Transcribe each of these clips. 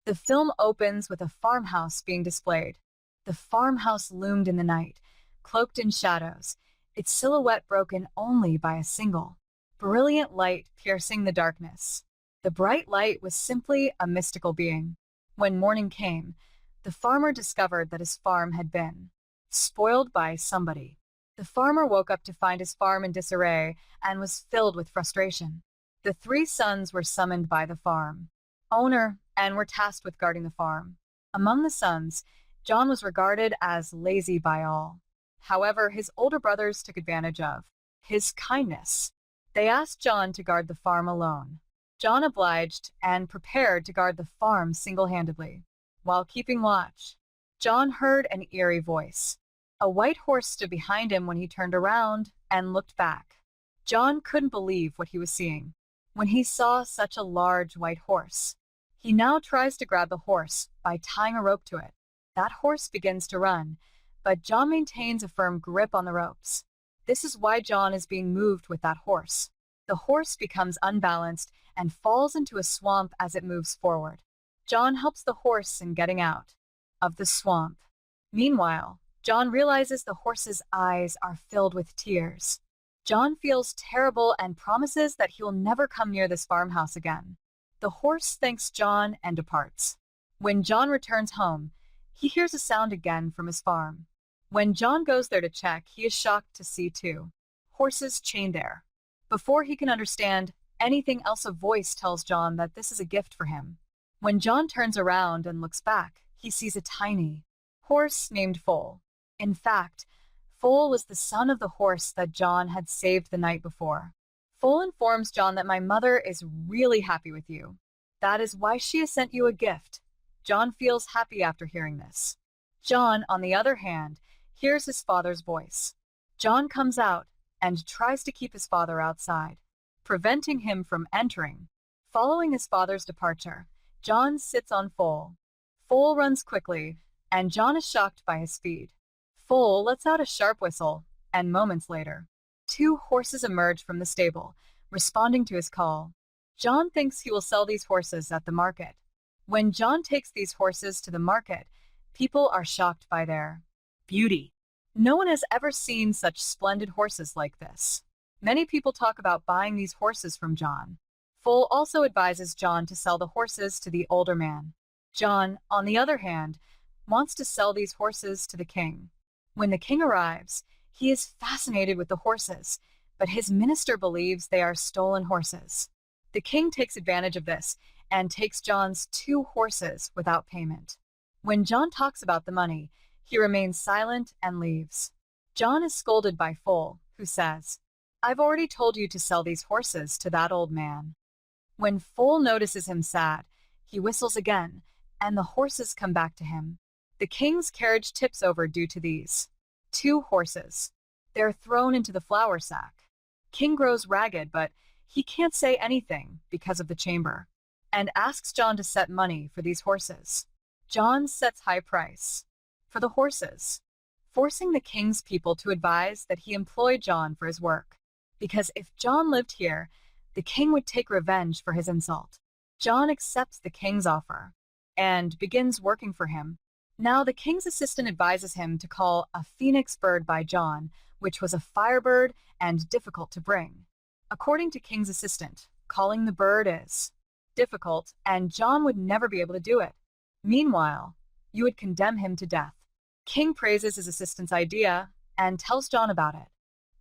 The film opens with a farmhouse being displayed. The farmhouse loomed in the night, cloaked in shadows, its silhouette broken only by a single, brilliant light piercing the darkness. The bright light was simply a mystical being. When morning came, the farmer discovered that his farm had been spoiled by somebody. The farmer woke up to find his farm in disarray and was filled with frustration. The three sons were summoned by the farm owner and were tasked with guarding the farm. Among the sons, John was regarded as lazy by all. However, his older brothers took advantage of his kindness. They asked John to guard the farm alone. John obliged and prepared to guard the farm single-handedly. While keeping watch, John heard an eerie voice. A white horse stood behind him when he turned around and looked back. John couldn't believe what he was seeing. When he saw such a large white horse, he now tries to grab the horse by tying a rope to it. That horse begins to run, but John maintains a firm grip on the ropes. This is why John is being moved with that horse. The horse becomes unbalanced and falls into a swamp as it moves forward. John helps the horse in getting out of the swamp. Meanwhile, John realizes the horse's eyes are filled with tears. John feels terrible and promises that he'll never come near this farmhouse again. The horse thanks John and departs. When John returns home, he hears a sound again from his farm. When John goes there to check, he is shocked to see two horses chained there. Before he can understand anything else, a voice tells John that this is a gift for him. When John turns around and looks back, he sees a tiny horse named Foal. In fact, Foal was the son of the horse that John had saved the night before. Foal informs John that my mother is really happy with you. That is why she has sent you a gift. John feels happy after hearing this. John, on the other hand, hears his father's voice. John comes out and tries to keep his father outside, preventing him from entering. Following his father's departure, John sits on Foal. Foal runs quickly, and John is shocked by his speed. Foal lets out a sharp whistle, and moments later, two horses emerge from the stable, responding to his call. John thinks he will sell these horses at the market. When John takes these horses to the market, people are shocked by their beauty. No one has ever seen such splendid horses like this. Many people talk about buying these horses from John. Foal also advises John to sell the horses to the older man. John, on the other hand, wants to sell these horses to the king. When the king arrives, he is fascinated with the horses, but his minister believes they are stolen horses. The king takes advantage of this and takes John's two horses without payment. When John talks about the money, he remains silent and leaves. John is scolded by Foal, who says, "I've already told you to sell these horses to that old man." When Foal notices him sad, he whistles again, and the horses come back to him. The king's carriage tips over due to these two horses. They're thrown into the flour sack. King grows ragged, but he can't say anything because of the chamber, and asks John to set money for these horses. John sets high price for the horses, forcing the king's people to advise that he employ John for his work, because if John lived here, the king would take revenge for his insult. John accepts the king's offer and begins working for him. Now the king's assistant advises him to call a phoenix bird by John, which was a firebird and difficult to bring. According to king's assistant, calling the bird is difficult, and John would never be able to do it. Meanwhile, you would condemn him to death. King praises his assistant's idea and tells John about it.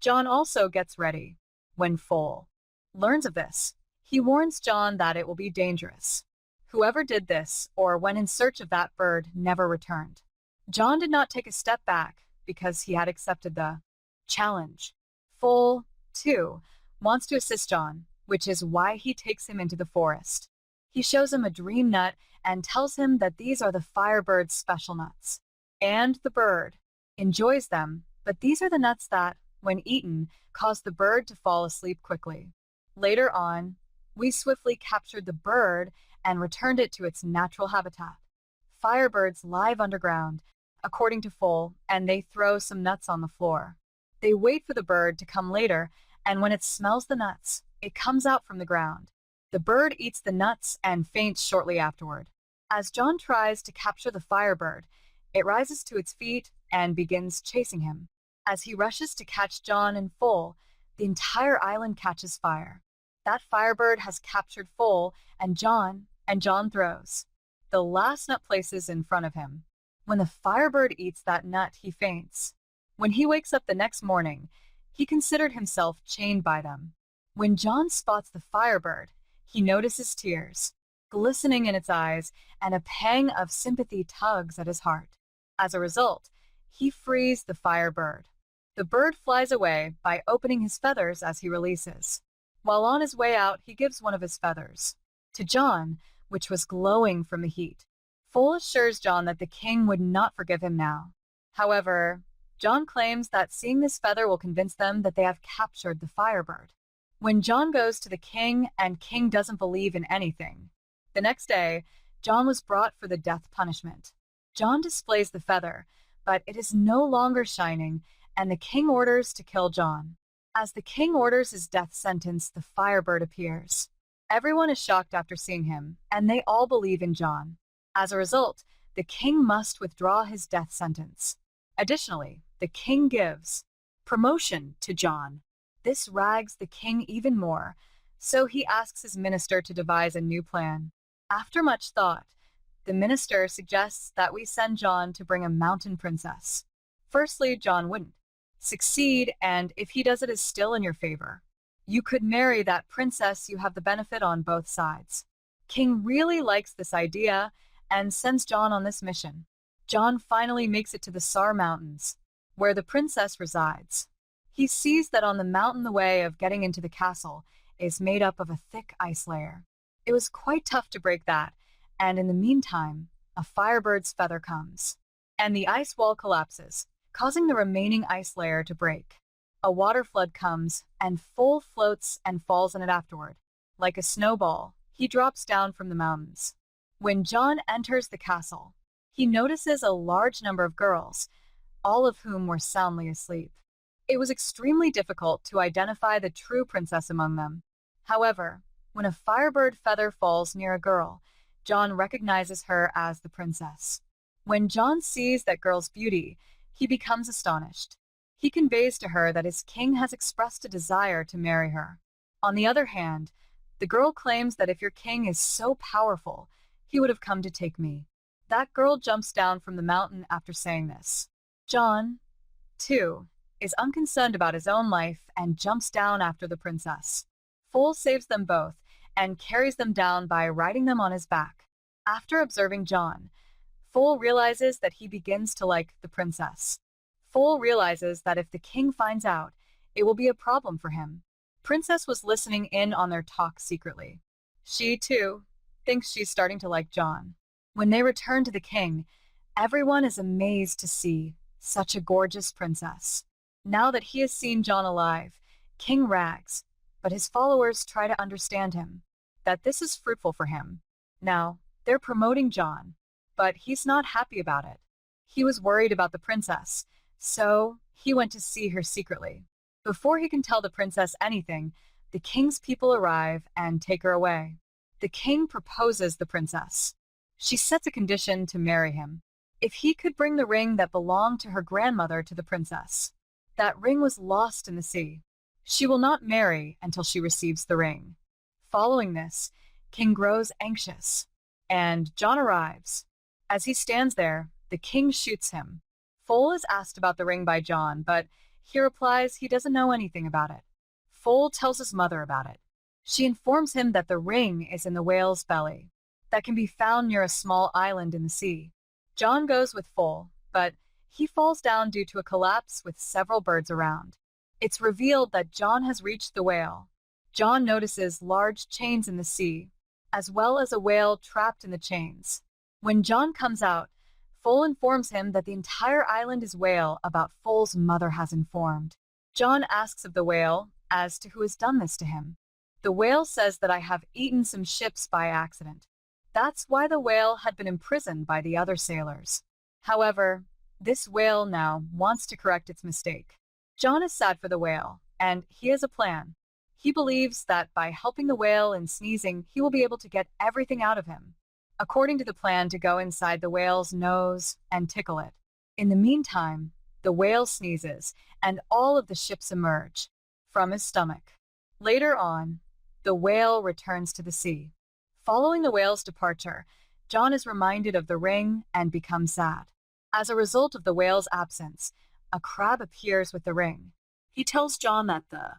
John also gets ready. When Foal learns of this, he warns John that it will be dangerous. Whoever did this or went in search of that bird never returned. John did not take a step back because he had accepted the challenge. Foal, too, wants to assist John, which is why he takes him into the forest. He shows him a dream nut and tells him that these are the Firebird's special nuts. And the bird enjoys them, but these are the nuts that, when eaten, cause the bird to fall asleep quickly. Later on, we swiftly captured the bird and returned it to its natural habitat. Firebirds live underground, according to Foal, and they throw some nuts on the floor. They wait for the bird to come later, and when it smells the nuts, it comes out from the ground. The bird eats the nuts and faints shortly afterward. As John tries to capture the Firebird, it rises to its feet and begins chasing him. As he rushes to catch John and Foal, the entire island catches fire. That Firebird has captured Foal and John throws. The last nut places in front of him. When the Firebird eats that nut, he faints. When he wakes up the next morning, he considered himself chained by them. When John spots the Firebird, he notices tears, glistening in its eyes, and a pang of sympathy tugs at his heart. As a result, he frees the Firebird. The bird flies away by opening his feathers as he releases. While on his way out, he gives one of his feathers to John, which was glowing from the heat. Foal assures John that the king would not forgive him now. However, John claims that seeing this feather will convince them that they have captured the Firebird. When John goes to the king and king doesn't believe in anything. The next day, John was brought for the death punishment. John displays the feather, but it is no longer shining, and the king orders to kill John. As the king orders his death sentence, the Firebird appears. Everyone is shocked after seeing him, and they all believe in John. As a result, the king must withdraw his death sentence. Additionally, the king gives promotion to John. This rags the king even more, so he asks his minister to devise a new plan. After much thought, the minister suggests that we send John to bring a mountain princess. Firstly, John wouldn't succeed, and if he does, it is still in your favor. You could marry that princess, you have the benefit on both sides. King really likes this idea and sends John on this mission. John finally makes it to the Sar Mountains, where the princess resides. He sees that on the mountain the way of getting into the castle is made up of a thick ice layer. It was quite tough to break that, and in the meantime, a Firebird's feather comes, and the ice wall collapses, causing the remaining ice layer to break. A water flood comes, and Foal floats and falls in it afterward. Like a snowball, he drops down from the mountains. When John enters the castle, he notices a large number of girls, all of whom were soundly asleep. It was extremely difficult to identify the true princess among them. However, when a Firebird feather falls near a girl, John recognizes her as the princess. When John sees that girl's beauty, he becomes astonished. He conveys to her that his king has expressed a desire to marry her. On the other hand, the girl claims that if your king is so powerful, he would have come to take me. That girl jumps down from the mountain after saying this. John, too, is unconcerned about his own life and jumps down after the princess. Foal saves them both and carries them down by riding them on his back. After observing John, Foal realizes that he begins to like the princess. Foal realizes that if the king finds out, it will be a problem for him. Princess was listening in on their talk secretly. She, too, thinks she's starting to like John. When they return to the king, everyone is amazed to see such a gorgeous princess. Now that he has seen John alive, King rags, but his followers try to understand him, that this is fruitful for him. Now, they're promoting John, but he's not happy about it. He was worried about the princess, so he went to see her secretly. Before he can tell the princess anything, the king's people arrive and take her away. The king proposes the princess. She sets a condition to marry him. If he could bring the ring that belonged to her grandmother to the princess. That ring was lost in the sea. She will not marry until she receives the ring. Following this, King grows anxious, and John arrives. As he stands there, the king shoots him. Foal is asked about the ring by John, but he replies he doesn't know anything about it. Foal tells his mother about it. She informs him that the ring is in the whale's belly, that can be found near a small island in the sea. John goes with Foal, but he falls down due to a collapse with several birds around. It's revealed that John has reached the whale. John notices large chains in the sea, as well as a whale trapped in the chains. When John comes out, Foal informs him that the entire island is whale about Foal's mother has informed. John asks of the whale as to who has done this to him. The whale says that I have eaten some ships by accident. That's why the whale had been imprisoned by the other sailors. However, this whale now wants to correct its mistake. John is sad for the whale, and he has a plan. He believes that by helping the whale in sneezing, he will be able to get everything out of him. according to the plan to go inside the whale's nose and tickle it. In the meantime, the whale sneezes, and all of the ships emerge from his stomach. Later on, the whale returns to the sea. Following the whale's departure, John is reminded of the ring and becomes sad. As a result of the whale's absence, a crab appears with the ring. He tells John that the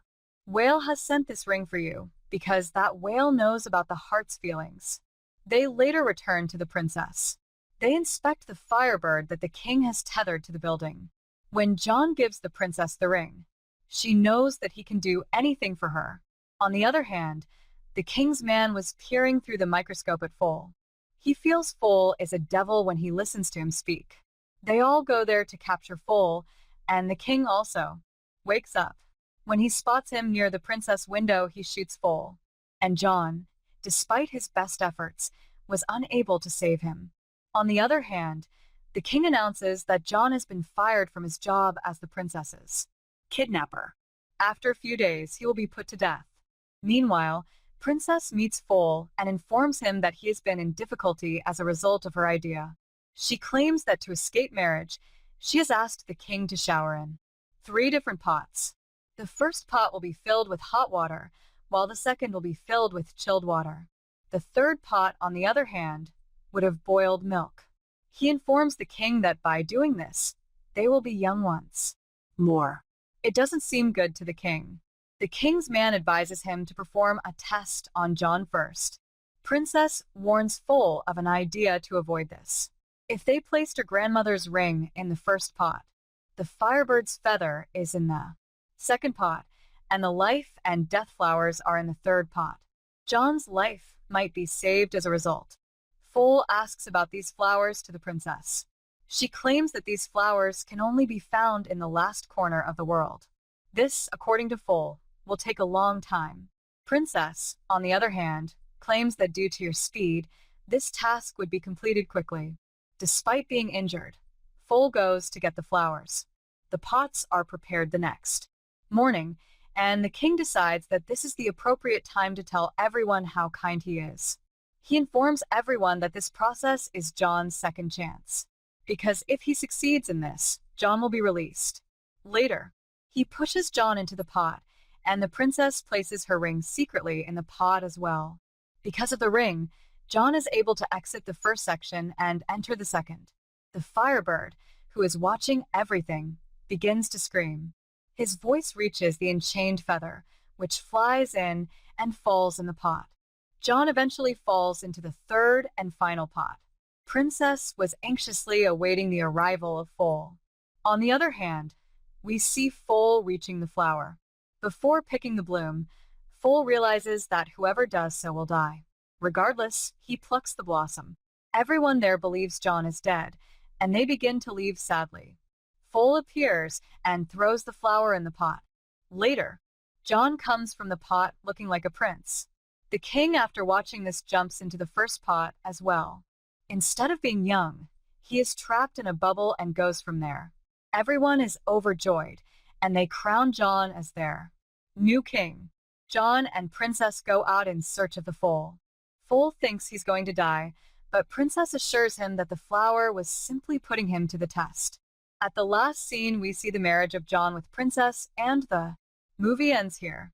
whale has sent this ring for you because that whale knows about the heart's feelings. They later return to the princess. They inspect the Firebird that the king has tethered to the building. When John gives the princess the ring, she knows that he can do anything for her. On the other hand, the king's man was peering through the microscope at Foal. He feels Foal is a devil when he listens to him speak. They all go there to capture Foal, and the king also wakes up. When he spots him near the princess window, he shoots Foal. And John, despite his best efforts, was unable to save him. On the other hand, the king announces that John has been fired from his job as the princess's kidnapper. After a few days, he will be put to death. Meanwhile, Princess meets Foal and informs him that he has been in difficulty as a result of her idea. She claims that to escape marriage, she has asked the king to shower in 3 different pots. The first pot will be filled with hot water, while the second will be filled with chilled water. The third pot, on the other hand, would have boiled milk. He informs the king that by doing this, they will be young once more. It doesn't seem good to the king. The king's man advises him to perform a test on John first. Princess warns Foal of an idea to avoid this. If they placed her grandmother's ring in the first pot, the Firebird's feather is in the second pot, and the life and death flowers are in the third pot. John's life might be saved as a result. Foal asks about these flowers to the princess. She claims that these flowers can only be found in the last corner of the world. This, according to Foal, will take a long time. Princess, on the other hand, claims that due to your speed, this task would be completed quickly. Despite being injured, Foal goes to get the flowers. The pots are prepared the next morning, and the king decides that this is the appropriate time to tell everyone how kind he is. He informs everyone that this process is John's second chance, because if he succeeds in this, John will be released. Later, he pushes John into the pot, and the princess places her ring secretly in the pot as well. Because of the ring, John is able to exit the first section and enter the second. The Firebird, who is watching everything, begins to scream. His voice reaches the enchained feather, which flies in and falls in the pot. John eventually falls into the third and final pot. Princess was anxiously awaiting the arrival of Foal. On the other hand, we see Foal reaching the flower. Before picking the bloom, Foal realizes that whoever does so will die. Regardless, he plucks the blossom. Everyone there believes John is dead, and they begin to leave sadly. Foal appears and throws the flower in the pot. Later, John comes from the pot looking like a prince. The king, after watching this, jumps into the first pot as well. Instead of being young, he is trapped in a bubble and goes from there. Everyone is overjoyed, and they crown John as their new king. John and Princess go out in search of the foal. Foal thinks he's going to die, but Princess assures him that the flower was simply putting him to the test. At the last scene, we see the marriage of John with Princess, and the movie ends here.